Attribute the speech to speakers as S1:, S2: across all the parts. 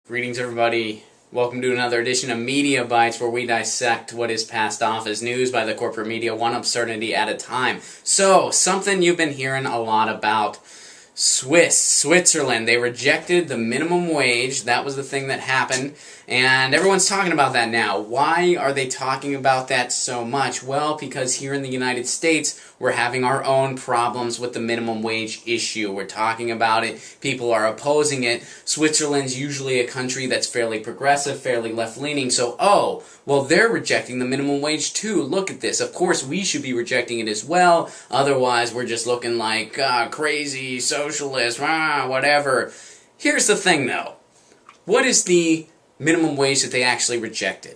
S1: Greetings, everybody. Welcome to another edition of Media Bites, where we dissect what is passed off as news by the corporate media, one absurdity at a time. So, something you've been hearing a lot about. Switzerland, they rejected the minimum wage. That was the thing that happened, and everyone's talking about that now. Why are they talking about that so much? Well, because here in the United States, we're having our own problems with the minimum wage issue. We're talking about it. People are opposing it. Switzerland's usually a country that's fairly progressive, fairly left-leaning, so, well, they're rejecting the minimum wage too. Look at this. Of course, we should be rejecting it as well. Otherwise, we're just looking like crazy socialists, whatever. Here's the thing, though. What is the minimum wage that they actually rejected?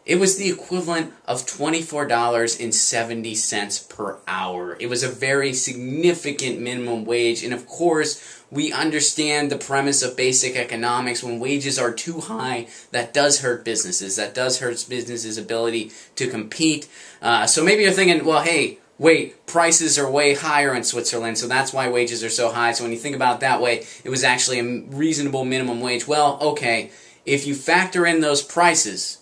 S1: It was the equivalent of $24.70 per hour. It was a very significant minimum wage, and of course, we understand the premise of basic economics. When wages are too high, that does hurt businesses. That does hurt businesses' ability to compete. So maybe you're thinking, well, hey, wait, prices are way higher in Switzerland, so that's why wages are so high. So when you think about it that way, it was actually a reasonable minimum wage. Well, okay, if you factor in those prices,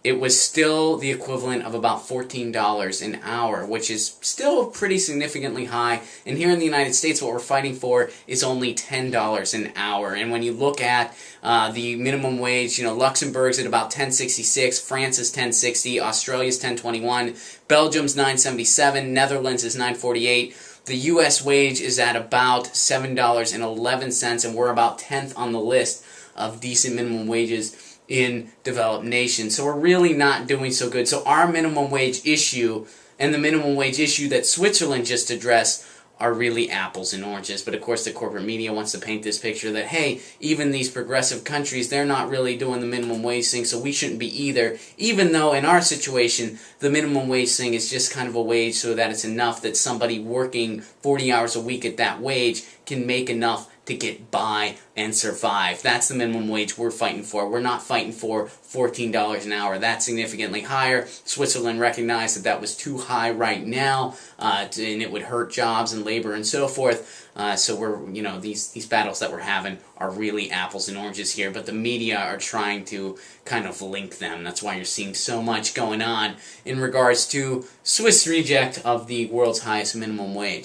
S1: it was still the equivalent of about $14 an hour, which is still pretty significantly high. And here in the United States, what we're fighting for is only $10 an hour. And when you look at the minimum wage, Luxembourg's at about $10.66, France is $10.60, Australia's $10.21, Belgium's $9.77, Netherlands is $9.48. The U.S. wage is at about $7.11, and we're about 10th on the list of decent minimum wages in developed nations. So we're really not doing so good. So our minimum wage issue and the minimum wage issue that Switzerland just addressed are really apples and oranges. But of course the corporate media wants to paint this picture that, hey, even these progressive countries, they're not really doing the minimum wage thing, so we shouldn't be either. Even though in our situation, the minimum wage thing is just kind of a wage so that it's enough that somebody working 40 hours a week at that wage can make enough to get by and survive. That's the minimum wage we're fighting for. We're not fighting for $14 an hour. That's significantly higher. Switzerland recognized that that was too high right now, and it would hurt jobs and labor and so forth. So we're, these battles that we're having are really apples and oranges here, but the media are trying to kind of link them. That's why you're seeing so much going on in regards to Swiss reject of the world's highest minimum wage.